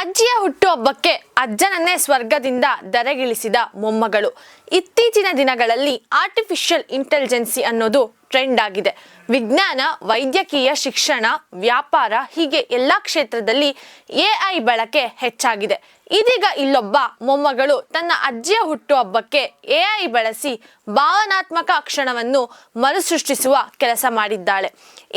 ಅಜ್ಜಿಯ ಹುಟ್ಟುಹಬ್ಬಕ್ಕೆ ಅಜ್ಜನನ್ನೇ ಸ್ವರ್ಗದಿಂದ ಧರೆಗಿಳಿಸಿದ ಮೊಮ್ಮಗಳು. ಇತ್ತೀಚಿನ ದಿನಗಳಲ್ಲಿ ಆರ್ಟಿಫಿಷಿಯಲ್ ಇಂಟೆಲಿಜೆನ್ಸಿ ಅನ್ನೋದು ಟ್ರೆಂಡ್ ಆಗಿದೆ. ವಿಜ್ಞಾನ, ವೈದ್ಯಕೀಯ, ಶಿಕ್ಷಣ, ವ್ಯಾಪಾರ ಹೀಗೆ ಎಲ್ಲ ಕ್ಷೇತ್ರದಲ್ಲಿ AI ಬಳಕೆ ಹೆಚ್ಚಾಗಿದೆ. ಇದೀಗ ಇಲ್ಲೊಬ್ಬ ಮೊಮ್ಮಗಳು ತನ್ನ ಅಜ್ಜಿಯ ಹುಟ್ಟುಹಬ್ಬಕ್ಕೆ AI ಬಳಸಿ ಭಾವನಾತ್ಮಕ ಕ್ಷಣವನ್ನು ಮರುಸೃಷ್ಟಿಸುವ ಕೆಲಸ ಮಾಡಿದ್ದಾಳೆ.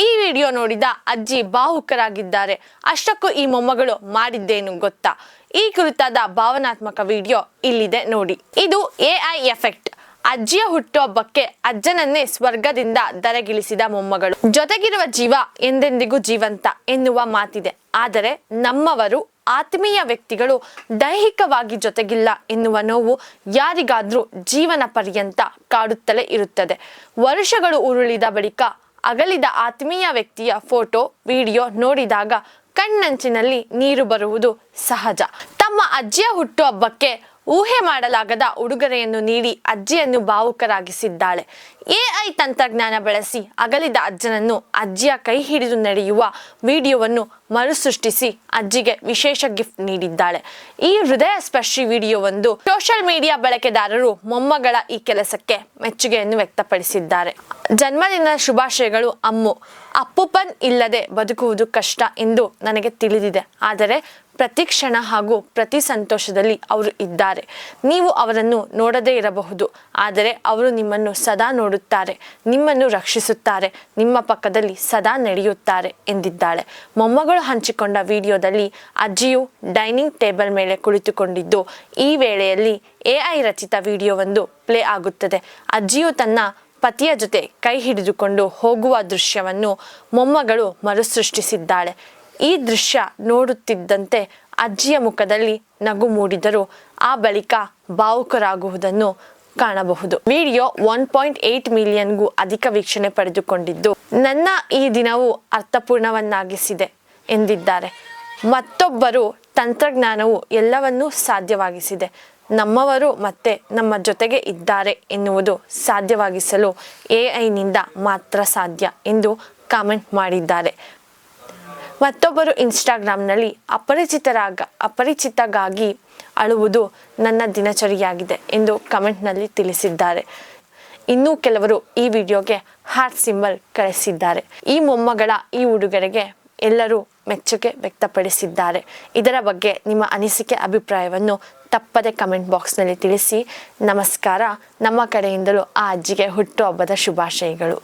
ಈ ವಿಡಿಯೋ ನೋಡಿದ ಅಜ್ಜಿ ಭಾವುಕರಾಗಿದ್ದಾರೆ. ಅಷ್ಟಕ್ಕೂ ಈ ಮೊಮ್ಮಗಳು ಮಾಡಿದ್ದೇನು ಗೊತ್ತಾ? ಈ ಕುರಿತಾದ ಭಾವನಾತ್ಮಕ ವಿಡಿಯೋ ಇಲ್ಲಿದೆ ನೋಡಿ. ಇದು AI ಎಫೆಕ್ಟ್. ಅಜ್ಜಿಯ ಹುಟ್ಟುಹಬ್ಬಕ್ಕೆ ಅಜ್ಜನನ್ನೇ ಸ್ವರ್ಗದಿಂದ ಧರೆಗಿಳಿಸಿದ ಮೊಮ್ಮಗಳು. ಜೊತೆಗಿರುವ ಜೀವ ಎಂದೆಂದಿಗೂ ಜೀವಂತ ಎನ್ನುವ ಮಾತಿದೆ. ಆದರೆ ನಮ್ಮವರು ಆತ್ಮೀಯ ವ್ಯಕ್ತಿಗಳು ದೈಹಿಕವಾಗಿ ಜೊತೆಗಿಲ್ಲ ಎನ್ನುವ ನೋವು ಯಾರಿಗಾದ್ರೂ ಜೀವನ ಪರ್ಯಂತ ಕಾಡುತ್ತಲೇ ಇರುತ್ತದೆ. ವರ್ಷಗಳು ಉರುಳಿದ ಬಳಿಕ ಅಗಲಿದ ಆತ್ಮೀಯ ವ್ಯಕ್ತಿಯ ಫೋಟೋ, ವಿಡಿಯೋ ನೋಡಿದಾಗ ಕಣ್ಣಂಚಿನಲ್ಲಿ ನೀರು ಬರುವುದು ಸಹಜ. ತಮ್ಮ ಅಜ್ಜಿಯ ಹುಟ್ಟುಹಬ್ಬಕ್ಕೆ ಊಹೆ ಮಾಡಲಾಗದ ಉಡುಗೊರೆಯನ್ನು ನೀಡಿ ಅಜ್ಜಿಯನ್ನು ಭಾವುಕರಾಗಿಸಿದ್ದಾಳೆ. AI ತಂತ್ರಜ್ಞಾನ ಬಳಸಿ ಅಗಲಿದ ಅಜ್ಜನನ್ನು ಅಜ್ಜಿಯ ಕೈ ಹಿಡಿದು ನಡೆಯುವ ವಿಡಿಯೋವನ್ನು ಮರುಸೃಷ್ಟಿಸಿ ಅಜ್ಜಿಗೆ ವಿಶೇಷ ಗಿಫ್ಟ್ ನೀಡಿದ್ದಾಳೆ. ಈ ಹೃದಯ ಸ್ಪರ್ಶಿ ವಿಡಿಯೋವೊಂದು ಸೋಷಿಯಲ್ ಮೀಡಿಯಾ ಬಳಕೆದಾರರು ಮೊಮ್ಮಗಳ ಈ ಕೆಲಸಕ್ಕೆ ಮೆಚ್ಚುಗೆಯನ್ನು ವ್ಯಕ್ತಪಡಿಸಿದ್ದಾರೆ. ಜನ್ಮದಿನದ ಶುಭಾಶಯಗಳು ಅಮ್ಮು. ಅಪ್ಪುಪ್ಪನ್ ಇಲ್ಲದೆ ಬದುಕುವುದು ಕಷ್ಟ ಎಂದು ನನಗೆ ತಿಳಿದಿದೆ. ಆದರೆ ಪ್ರತಿ ಕ್ಷಣ ಹಾಗೂ ಪ್ರತಿ ಸಂತೋಷದಲ್ಲಿ ಅವರು ಇದ್ದಾರೆ. ನೀವು ಅವರನ್ನು ನೋಡದೇ ಇರಬಹುದು, ಆದರೆ ಅವರು ನಿಮ್ಮನ್ನು ಸದಾ ನೋಡುತ್ತಾರೆ, ನಿಮ್ಮನ್ನು ರಕ್ಷಿಸುತ್ತಾರೆ, ನಿಮ್ಮ ಪಕ್ಕದಲ್ಲಿ ಸದಾ ನಡೆಯುತ್ತಾರೆ ಎಂದಿದ್ದಾಳೆ. ಮೊಮ್ಮಗಳು ಹಂಚಿಕೊಂಡ ವಿಡಿಯೋದಲ್ಲಿ ಅಜ್ಜಿಯು ಡೈನಿಂಗ್ ಟೇಬಲ್ ಮೇಲೆ ಕುಳಿತುಕೊಂಡಿದ್ದು, ಈ ವೇಳೆಯಲ್ಲಿ AI ರಚಿತ ವಿಡಿಯೋವೊಂದು ಪ್ಲೇ ಆಗುತ್ತದೆ. ಅಜ್ಜಿಯು ತನ್ನ ಪತಿಯ ಜೊತೆ ಕೈ ಹಿಡಿದುಕೊಂಡು ಹೋಗುವ ದೃಶ್ಯವನ್ನು ಮೊಮ್ಮಗಳು ಮರುಸೃಷ್ಟಿಸಿದ್ದಾಳೆ. ಈ ದೃಶ್ಯ ನೋಡುತ್ತಿದ್ದಂತೆ ಅಜ್ಜಿಯ ಮುಖದಲ್ಲಿ ನಗು ಮೂಡಿದರೂ ಆ ಬಳಿಕ ಭಾವುಕರಾಗುವುದನ್ನು ಕಾಣಬಹುದು. ವಿಡಿಯೋ 1.8 ಮಿಲಿಯನ್ಗೂ ಅಧಿಕ ವೀಕ್ಷಣೆ ಪಡೆದುಕೊಂಡಿದ್ದು, ನನ್ನ ಈ ದಿನವು ಅರ್ಥಪೂರ್ಣವನ್ನಾಗಿಸಿದೆ ಎಂದಿದ್ದಾರೆ. ಮತ್ತೊಬ್ಬರು, ತಂತ್ರಜ್ಞಾನವು ಎಲ್ಲವನ್ನೂ ಸಾಧ್ಯವಾಗಿಸಿದೆ. ನಮ್ಮವರು ಮತ್ತೆ ನಮ್ಮ ಜೊತೆಗೆ ಇದ್ದಾರೆ ಎನ್ನುವುದು ಸಾಧ್ಯವಾಗಿಸಲು AIನಿಂದ ಮಾತ್ರ ಸಾಧ್ಯ ಎಂದು ಕಾಮೆಂಟ್ ಮಾಡಿದ್ದಾರೆ. ಮತ್ತೊಬ್ಬರು ಇನ್ಸ್ಟಾಗ್ರಾಮ್ನಲ್ಲಿ ಅಪರಿಚಿತಗಾಗಿ ಅಳುವುದು ನನ್ನ ದಿನಚರಿಯಾಗಿದೆ ಎಂದು ಕಮೆಂಟ್ನಲ್ಲಿ ತಿಳಿಸಿದ್ದಾರೆ. ಇನ್ನೂ ಕೆಲವರು ಈ ವಿಡಿಯೋಗೆ ಹಾರ್ಟ್ ಸಿಂಬಲ್ ಕಳಿಸಿದ್ದಾರೆ. ಈ ಮೊಮ್ಮಗಳ ಈ ಉಡುಗೊರೆಗೆ ಎಲ್ಲರೂ ಮೆಚ್ಚುಗೆ ವ್ಯಕ್ತಪಡಿಸಿದ್ದಾರೆ. ಇದರ ಬಗ್ಗೆ ನಿಮ್ಮ ಅನಿಸಿಕೆ, ಅಭಿಪ್ರಾಯವನ್ನು ತಪ್ಪದೆ ಕಮೆಂಟ್ ಬಾಕ್ಸ್ನಲ್ಲಿ ತಿಳಿಸಿ. ನಮಸ್ಕಾರ. ನಮ್ಮ ಕಡೆಯಿಂದಲೂ ಆ ಅಜ್ಜಿಗೆ ಹುಟ್ಟುಹಬ್ಬದ ಶುಭಾಶಯಗಳು.